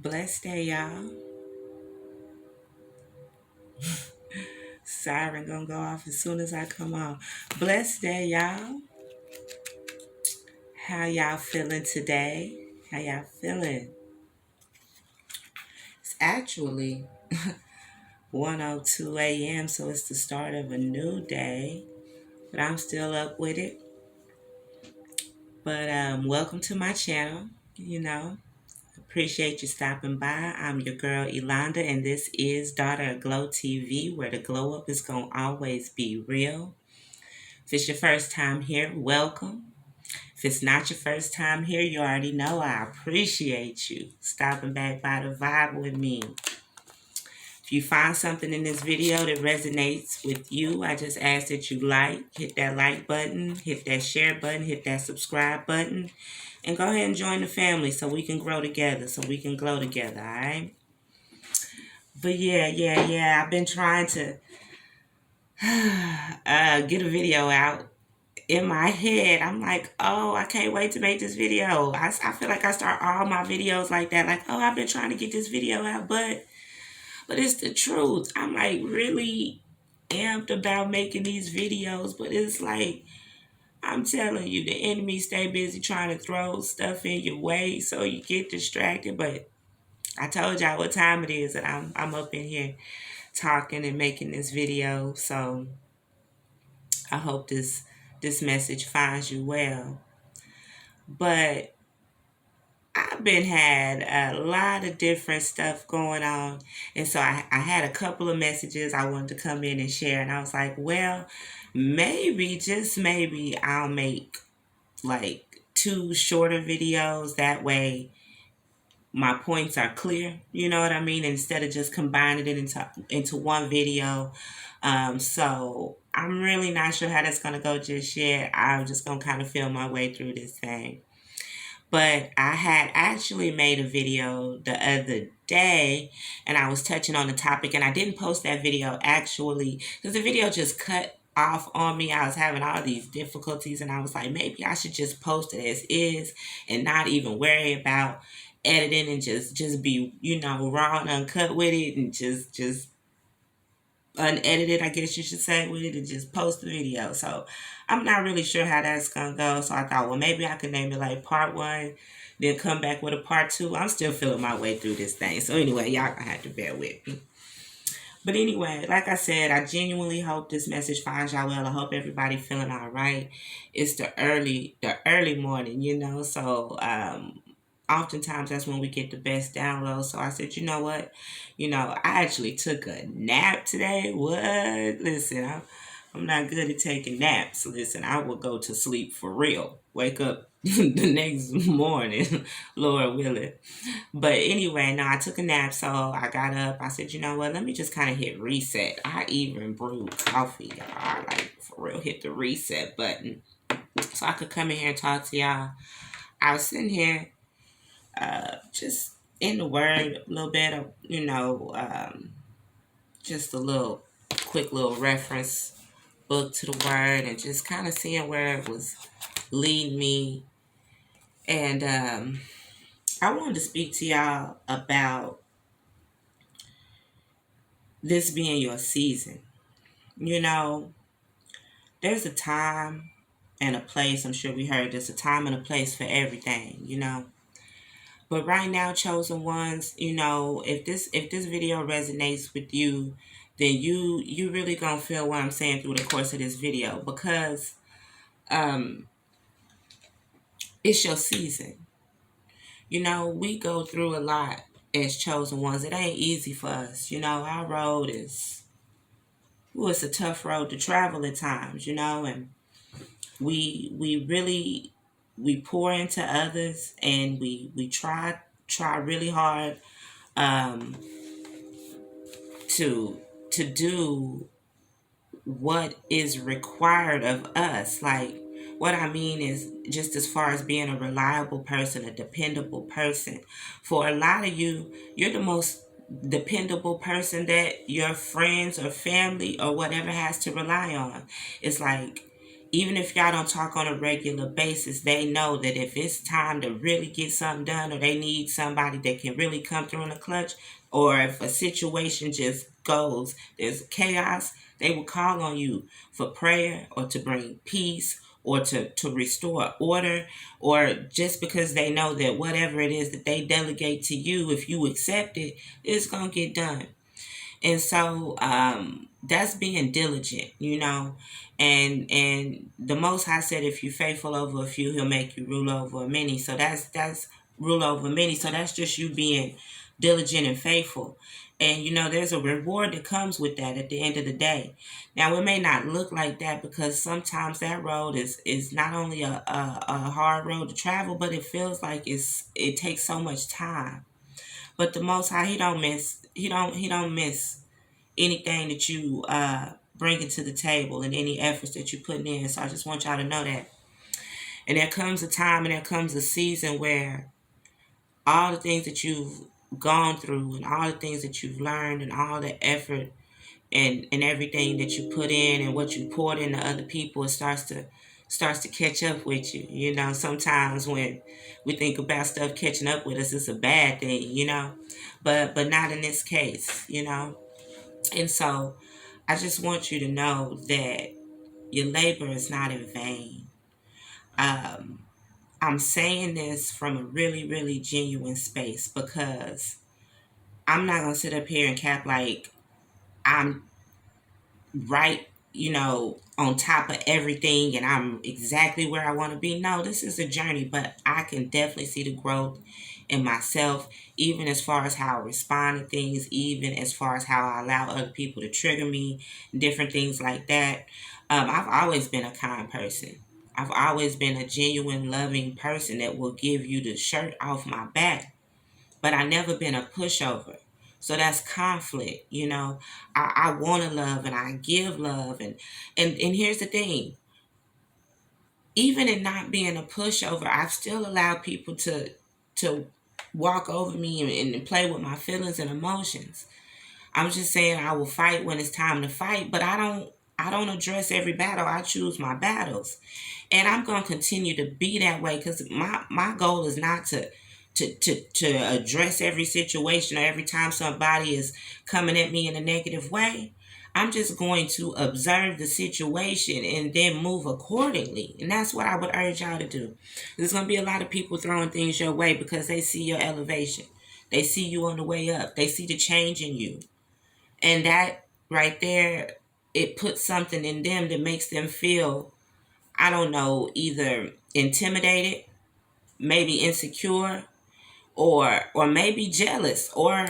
Blessed day, y'all. Siren gonna go off as soon as I come on. Blessed day, y'all. How y'all feeling today? How y'all feeling? It's actually 1:02 a.m., so it's the start of a new day. But I'm still up with it. But welcome to my channel. Appreciate you stopping by. I'm your girl Elonda, and this is Daughter of Glow TV, where the glow up is gonna always be real. If it's your first time here, welcome. If it's not your first time here, you already know I appreciate you stopping back by the vibe with me. If you find something in this video that resonates with you, I just ask that you hit that like button, hit that share button, hit that subscribe button, and go ahead and join the family so we can grow together, so we can glow together, all right? But yeah. I've been trying to get a video out. In my head, I'm like, oh, I can't wait to make this video. I feel like I start all my videos like that. Like, oh, I've been trying to get this video out, but it's the truth. I'm like really amped about making these videos, but it's like, I'm telling you, the enemy stay busy trying to throw stuff in your way so you get distracted. But I told y'all what time it is, and I'm up in here talking and making this video. So I hope this message finds you well. But I've been had a lot of different stuff going on. And so I had a couple of messages I wanted to come in and share. And I was like, well, maybe, just maybe, I'll make like two shorter videos. That way my points are clear. You know what I mean? Instead of just combining it into one video. So I'm really not sure how that's going to go just yet. I'm just going to kind of feel my way through this thing. But I had actually made a video the other day and I was touching on the topic, and I didn't post that video actually because the video just cut off on me. I was having all these difficulties and I was like, maybe I should just post it as is and not even worry about editing and just be, raw and uncut with it and just unedited, I guess you should say, with it and just post the video. So I'm not really sure how that's gonna go. So I thought, well, maybe I could name it like part one, then come back with a part two. I'm still feeling my way through this thing. So anyway, y'all gonna have to bear with me. But anyway, like I said, I genuinely hope this message finds y'all well. I hope everybody feeling all right. It's the early morning, So oftentimes that's when we get the best downloads. So I said, you know what? I actually took a nap today. What? Listen, I'm not good at taking naps. Listen, I will go to sleep for real. Wake up the next morning, Lord willing. But anyway, no, I took a nap, so I got up. I said, you know what? Let me just kind of hit reset. I even brewed coffee. I like for real hit the reset button so I could come in here and talk to y'all. I was sitting here just in the word a little bit of, just a little quick little reference book to the word and just kind of seeing where it was leading me. And I wanted to speak to y'all about this being your season. There's a time and a place. I'm sure we heard there's a time and a place for everything. But right now, chosen ones, if this video resonates with you, then you really gonna feel what I'm saying through the course of this video, because um it's your season. We go through a lot as chosen ones. It ain't easy for us. Our road is, it's a tough road to travel at times, and we really, we pour into others, and we try really hard um to do what is required of us. Like, what I mean is, just as far as being a reliable person, a dependable person. For a lot of you, you're the most dependable person that your friends or family or whatever has to rely on. It's like Even if y'all don't talk on a regular basis, they know that if it's time to really get something done, or they need somebody that can really come through in the clutch, or if a situation just goes, there's chaos, they will call on you for prayer or to bring peace or to restore order, or just because they know that whatever it is that they delegate to you, if you accept it, it's going to get done. And so that's being diligent, and the Most High said, if you're faithful over a few, he'll make you rule over many. So that's rule over many. So that's just you being diligent and faithful. And there's a reward that comes with that at the end of the day. Now it may not look like that, because sometimes that road is not only a hard road to travel, but it feels like it takes so much time. But the Most High, he don't miss anything that you bringing to the table, and any efforts that you putting in. So I just want y'all to know that. And there comes a time and there comes a season where all the things that you've gone through, and all the things that you've learned, and all the effort and everything that you put in, and what you poured into other people, it starts to catch up with you. Sometimes when we think about stuff catching up with us, it's a bad thing, but not in this case. And so I just want you to know that your labor is not in vain. Um, I'm saying this from a really, really genuine space, because I'm not going to sit up here and cap like I'm right, on top of everything, and I'm exactly where I want to be. No, this is a journey, but I can definitely see the growth in myself, even as far as how I respond to things, even as far as how I allow other people to trigger me, different things like that. I've always been a kind person. I've always been a genuine, loving person that will give you the shirt off my back, but I never been a pushover. So that's conflict, I want to love, and I give love, and here's the thing. Even in not being a pushover, I've still allowed people to walk over me and play with my feelings and emotions. I'm just saying I will fight when it's time to fight, but I don't address every battle. I choose my battles. And I'm going to continue to be that way, because my goal is not to address every situation, or every time somebody is coming at me in a negative way. I'm just going to observe the situation and then move accordingly. And that's what I would urge y'all to do. There's going to be a lot of people throwing things your way because they see your elevation. They see you on the way up. They see the change in you. And that right there, it puts something in them that makes them feel, I don't know, either intimidated, maybe insecure, or maybe jealous, or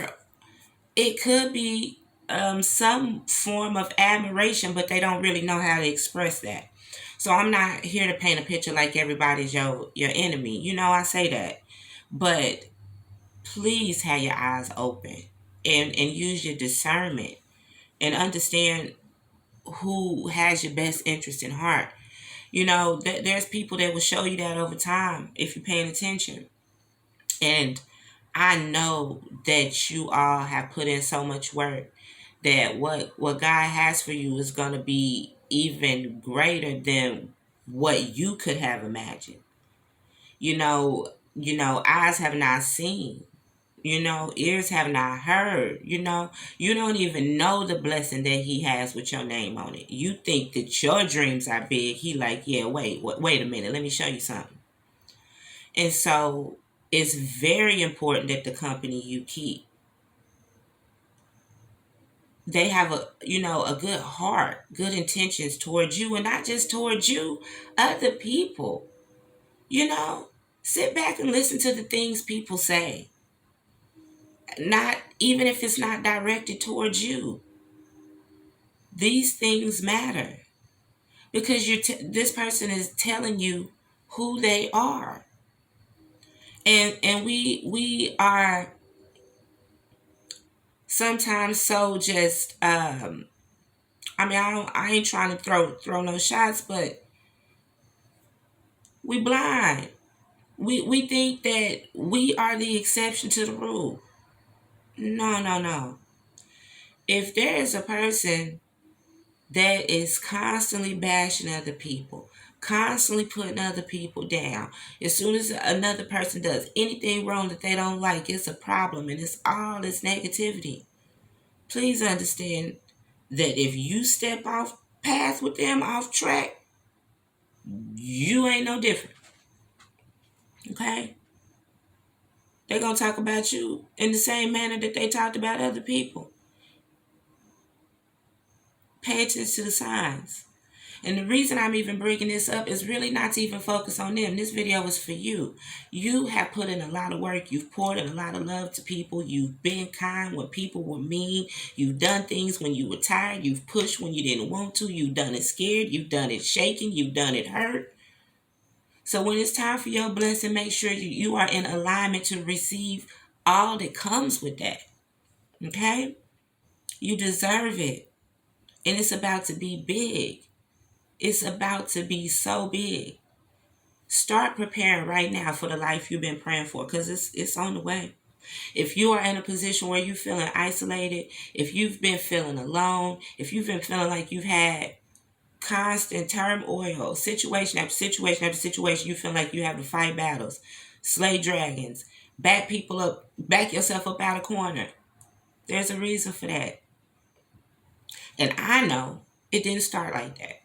it could be some form of admiration, but they don't really know how to express that. So I'm not here to paint a picture like everybody's your enemy. I say that, but please have your eyes open, and use your discernment, and understand who has your best interest in heart. There's people that will show you that over time if you're paying attention. And I know that you all have put in so much work, that what God has for you is going to be even greater than what you could have imagined. Eyes have not seen, ears have not heard. You don't even know the blessing that he has with your name on it. You think that your dreams are big. He like, yeah, wait a minute, let me show you something. And so it's very important that the company you keep, they have a good heart, good intentions towards you, and not just towards you, other people. You know, sit back and listen to the things people say. Not even if it's not directed towards you. These things matter, because this person is telling you who they are. And we are sometimes so just I ain't trying to throw no shots, but we blind. We think that we are the exception to the rule. No, no, no. If there is a person that is constantly bashing other people, Constantly putting other people down. As soon as another person does anything wrong that they don't like, it's a problem, and it's all this negativity. Please understand that if you step off path with them, off track, you ain't no different. Okay? They're going to talk about you in the same manner that they talked about other people. Pay attention to the signs. And the reason I'm even bringing this up is really not to even focus on them. This video is for you. You have put in a lot of work. You've poured in a lot of love to people. You've been kind when people were mean. You've done things when you were tired. You've pushed when you didn't want to. You've done it scared. You've done it shaking. You've done it hurt. So when it's time for your blessing, make sure you are in alignment to receive all that comes with that. Okay? You deserve it. And it's about to be big. It's about to be so big. Start preparing right now for the life you've been praying for, because it's on the way. If you are in a position where you're feeling isolated, if you've been feeling alone, if you've been feeling like you've had constant turmoil, situation after situation after situation, you feel like you have to fight battles, slay dragons, back people up, back yourself up out of corner. There's a reason for that. And I know it didn't start like that.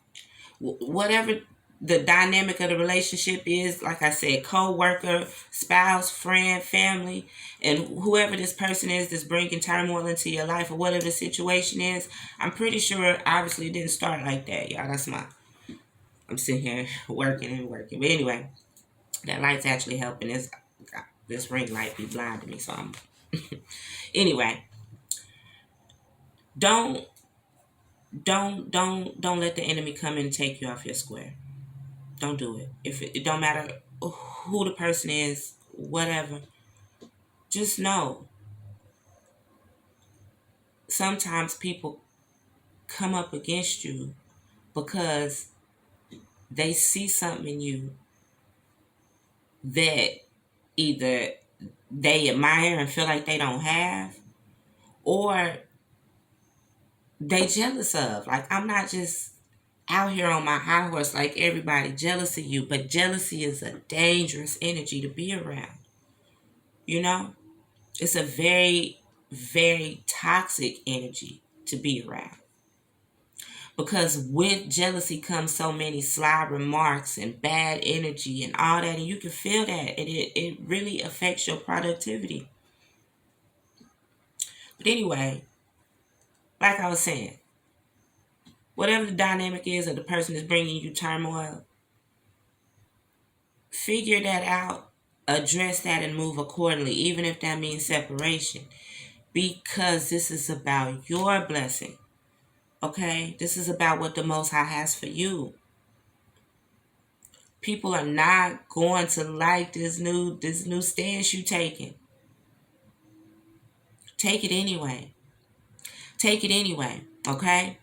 Whatever the dynamic of the relationship is, like I said, co-worker, spouse, friend, family, and whoever this person is that's bringing turmoil into your life, or whatever the situation is, I'm pretty sure obviously it didn't start like that, y'all. I'm sitting here working. But anyway, that light's actually helping. This ring light be blinding me, so I'm anyway. Don't let the enemy come in and take you off your square. Don't do it. If it don't matter who the person is, whatever. Just know, sometimes people come up against you because they see something in you that either they admire and feel like they don't have, or they jealous of. Like, I'm not just out here on my high horse like everybody jealous of you, but jealousy is a dangerous energy to be around. You know? It's a very, very toxic energy to be around. Because with jealousy comes so many sly remarks and bad energy and all that, and you can feel that, and it really affects your productivity. But anyway, like I was saying, whatever the dynamic is of the person that's bringing you turmoil, figure that out, address that, and move accordingly, even if that means separation. Because this is about your blessing. Okay? This is about what the Most High has for you. People are not going to like this new stance you taking. Take it anyway. Take it anyway. Okay?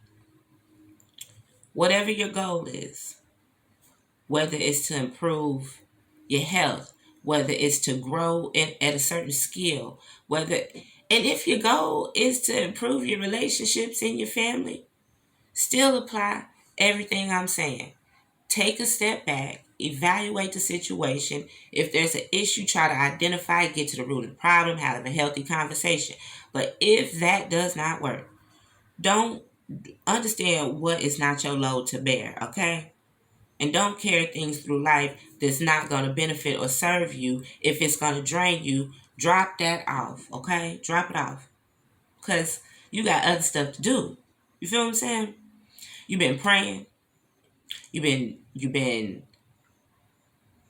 Whatever your goal is, whether it's to improve your health, whether it's to grow at a certain skill, and if your goal is to improve your relationships in your family, still apply everything I'm saying. Take a step back, evaluate the situation. If there's an issue, try to identify it, get to the root of the problem, have a healthy conversation. But if that does not work, don't understand what is not your load to bear, okay? And don't carry things through life that's not going to benefit or serve you. If it's going to drain you, drop that off, okay? Drop it off. Because you got other stuff to do. You feel what I'm saying? You've been praying. You've been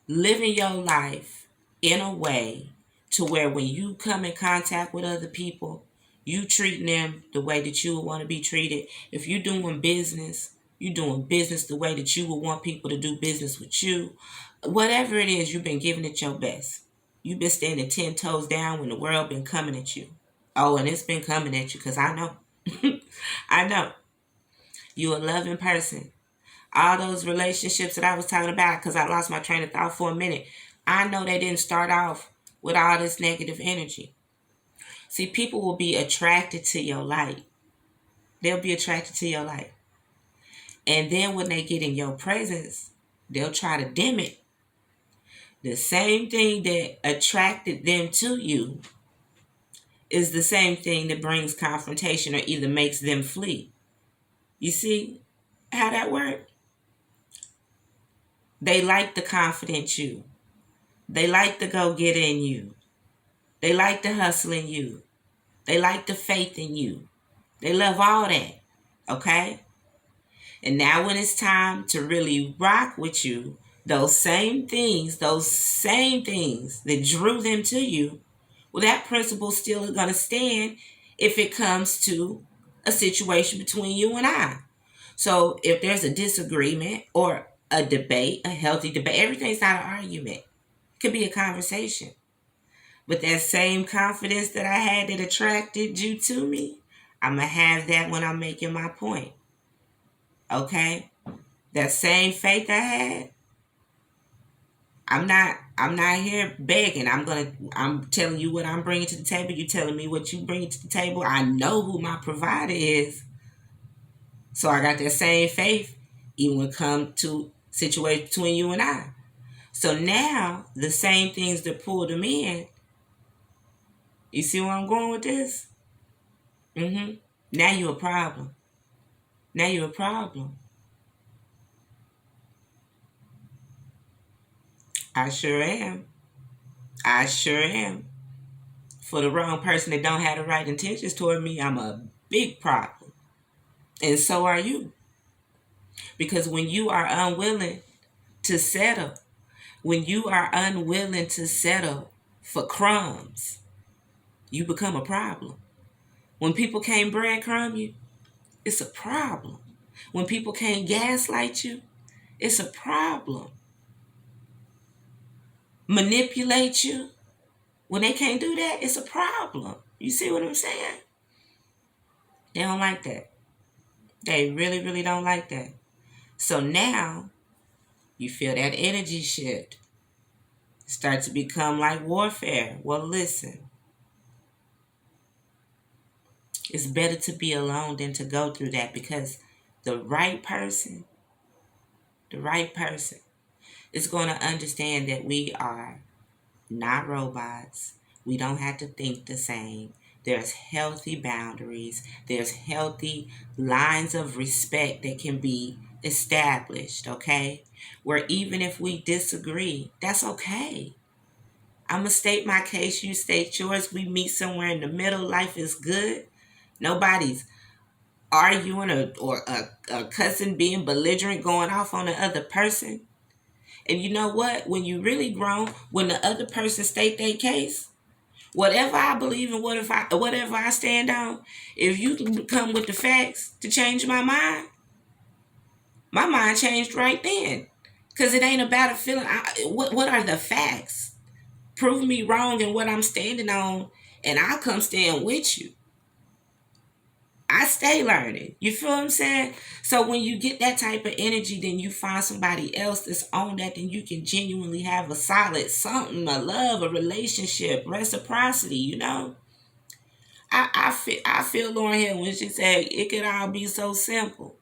living your life in a way to where when you come in contact with other people, you treating them the way that you would want to be treated. If you're doing business the way that you would want people to do business with you. Whatever it is, you've been giving it your best. You've been standing 10 toes down when the world been coming at you. Oh, and it's been coming at you because I know. I know. You're a loving person. All those relationships that I was talking about, because I lost my train of thought for a minute, I know they didn't start off with all this negative energy. See, people will be attracted to your light. They'll be attracted to your light. And then when they get in your presence, They'll try to dim it. The same thing that attracted them to you is the same thing that brings confrontation or either makes them flee. You see how that works? They like the confident you. They like the go get in you. They like the hustle in you. They like the faith in you. They love all that. Okay? And now when it's time to really rock with you, those same things that drew them to you, well, that principle still is going to stand if it comes to a situation between you and I. So if there's a disagreement or a debate, a healthy debate, everything's not an argument. It could be a conversation. But that same confidence that I had that attracted you to me, I'm going to have that when I'm making my point. Okay? That same faith I had, I'm not here begging. I'm telling you what I'm bringing to the table. You telling me what you bring to the table. I know who my provider is. So I got that same faith even when it comes to situation between you and I. So now the same things that pulled them in. You see where I'm going with this? Now you're a problem. Now you're a problem. I sure am. I sure am. For the wrong person that don't have the right intentions toward me, I'm a big problem. And so are you. Because when you are unwilling to settle, when you are unwilling to settle for crumbs, you become a problem. When people can't breadcrumb you, it's a problem. When people can't gaslight you, it's a problem. Manipulate you, when they can't do that, it's a problem. You see what I'm saying? They don't like that. They really, really don't like that. So now you feel that energy shift start to become like warfare. Well, listen, it's better to be alone than to go through that, because the right person, the right person is going to understand that we are not robots. We don't have to think the same. There's healthy boundaries. There's healthy lines of respect that can be established, okay? Where even if we disagree, that's okay. I'm going to state my case, you state yours. We meet somewhere in the middle. Life is good. Nobody's arguing or a cousin being belligerent, going off on the other person. And you know what? When you really grown, when the other person state their case, whatever I believe and whatever I stand on, if you can come with the facts to change my mind changed right then. Because it ain't about a feeling. What are the facts? Prove me wrong in what I'm standing on, and I'll come stand with you. I stay learning. You feel what I'm saying? So when you get that type of energy, then you find somebody else that's on that, then you can genuinely have a solid something, a love, a relationship, reciprocity, you know? I feel Lauryn Hill when she said it could all be so simple.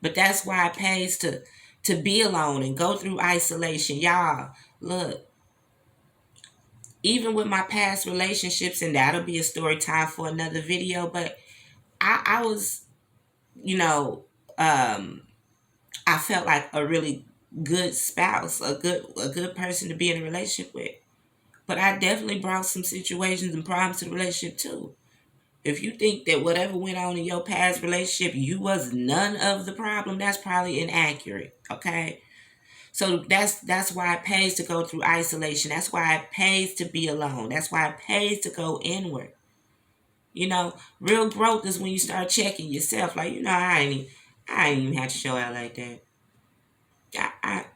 But that's why it pays to be alone and go through isolation. Y'all, look, even with my past relationships, and that'll be a story time for another video, but I was, you know, I felt like a really good spouse, a good person to be in a relationship with. But I definitely brought some situations and problems to the relationship too. If you think that whatever went on in your past relationship, you was none of the problem, that's probably inaccurate. Okay? So that's why it pays to go through isolation. That's why it pays to be alone. That's why it pays to go inward. You know, real growth is when you start checking yourself. Like, I ain't even have to show out like that. I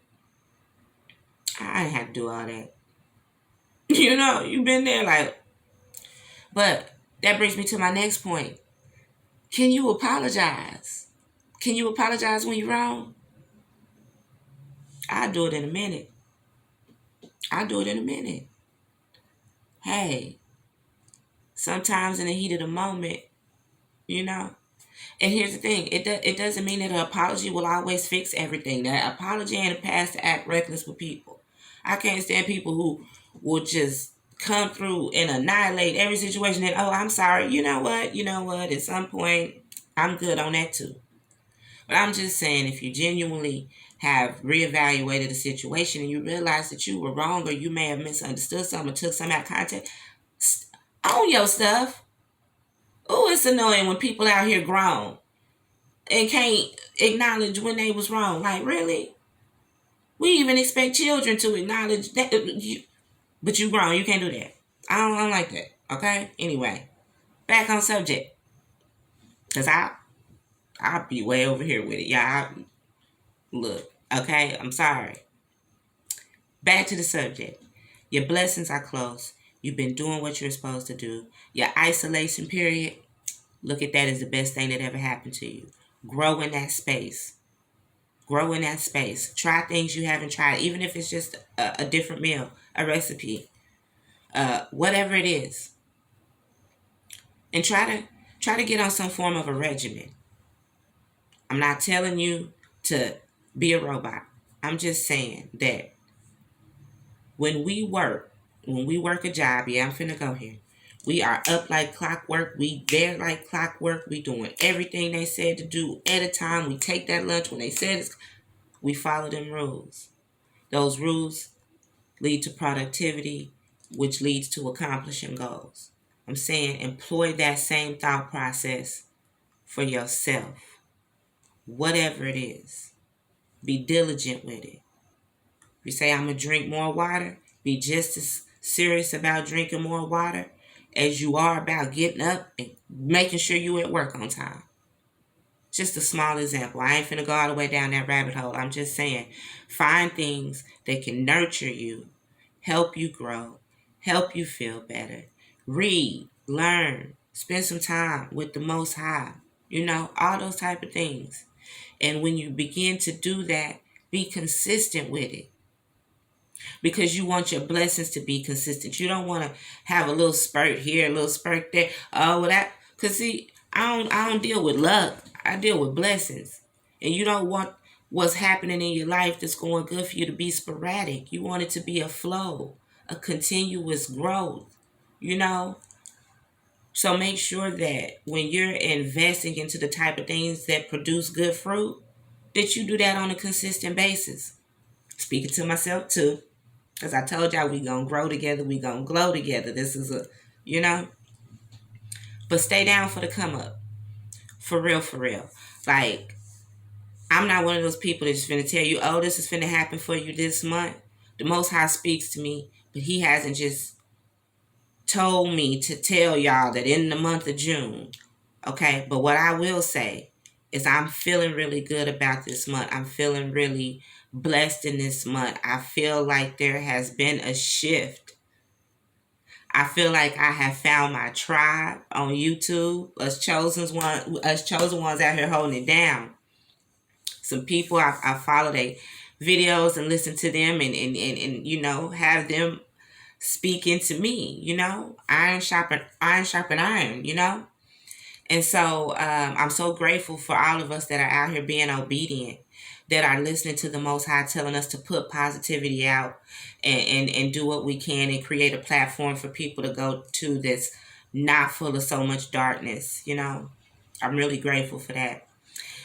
I ain't have to do all that. You've been there, like. But that brings me to my next point. Can you apologize? Can you apologize when you're wrong? I'll do it in a minute. I'll do it in a minute. Hey, sometimes in the heat of the moment, you know, And here's the thing, it doesn't mean that an apology will always fix everything. That apology ain't a pass to act reckless with people. I can't stand people who will just come through and annihilate every situation and, oh, I'm sorry. You know what? You know what? At some point, I'm good on that too. But I'm just saying, if you genuinely have reevaluated the situation and you realize that you were wrong or you may have misunderstood something or took some out of context, own your stuff. Oh, it's annoying when people out here grown and can't acknowledge when they was wrong. Like, really? We even expect children to acknowledge that, but you grown. You can't do that. I don't like that. Okay? Anyway, back on subject. Because I'll be way over here with it. Yeah, look. Okay? I'm sorry. Back to the subject. Your blessings are close. You've been doing what you're supposed to do. Your isolation period, look at that as the best thing that ever happened to you. Grow in that space. Grow in that space. Try things you haven't tried, even if it's just a different meal, a recipe, whatever it is. And try to get on some form of a regimen. I'm not telling you to be a robot. I'm just saying that when we work a job, yeah, I'm finna go here. We are up like clockwork. We there like clockwork. We doing everything they said to do at a time. We take that lunch when they said it's, we follow them rules. Those rules lead to productivity, which leads to accomplishing goals. I'm saying employ that same thought process for yourself. Whatever it is, be diligent with it. If you say, I'm going to drink more water, be just as serious about drinking more water as you are about getting up and making sure you at work on time. Just a small example. I ain't finna go all the way down that rabbit hole. I'm just saying, find things that can nurture you, help you grow, help you feel better. Read, learn, spend some time with the Most High. You know, all those type of things. And when you begin to do that, be consistent with it. Because you want your blessings to be consistent. You don't want to have a little spurt here, a little spurt there. Oh, well, that, because see, I don't deal with luck. I deal with blessings. And you don't want what's happening in your life that's going good for you to be sporadic. You want it to be a flow, a continuous growth, you know? So make sure that when you're investing into the type of things that produce good fruit, that you do that on a consistent basis. Speaking to myself too, because I told y'all we gonna grow together, we gonna glow together. This is a, you know. But stay down for the come up. For real, for real. Like, I'm not one of those people that's finna tell you, oh, this is finna happen for you this month. The Most High speaks to me, but He hasn't just told me to tell y'all that in the month of June. Okay, but what I will say is I'm feeling really good about this month. I'm feeling really blessed in this month. I feel like there has been a shift. I feel like I have found my tribe on YouTube. Us chosen ones out here holding it down. Some people I follow their videos and listen to them and you know, have them speak into me, you know. Iron sharpen iron, you know. And so I'm so grateful for all of us that are out here being obedient, that are listening to the Most High telling us to put positivity out and do what we can and create a platform for people to go to that's not full of so much darkness, you know. I'm really grateful for that.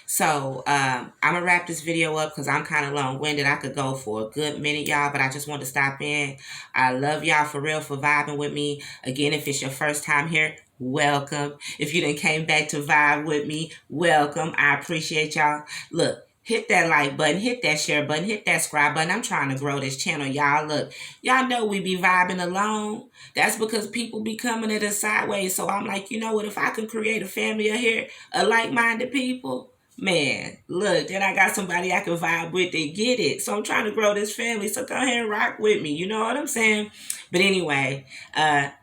So I'm going to wrap this video up because I'm kind of long-winded. I could go for a good minute, y'all, but I just want to stop in. I love y'all for real for vibing with me. Again, if it's your first time here, welcome. If you done came back to vibe with me, welcome. I appreciate y'all. Look, hit that like button, hit that share button, hit that subscribe button. I'm trying to grow this channel, y'all. Look, y'all know we be vibing alone. That's because people be coming at us sideways. So I'm like, you know what? If I can create a family of here, of like-minded people, man, look, then I got somebody I can vibe with and get it. So I'm trying to grow this family. So go ahead and rock with me. You know what I'm saying? But anyway,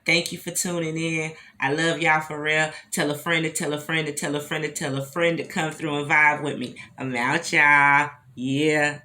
thank you for tuning in. I love y'all for real. Tell a friend to tell a friend to tell a friend to tell a friend to come through and vibe with me. I'm out, y'all. Yeah.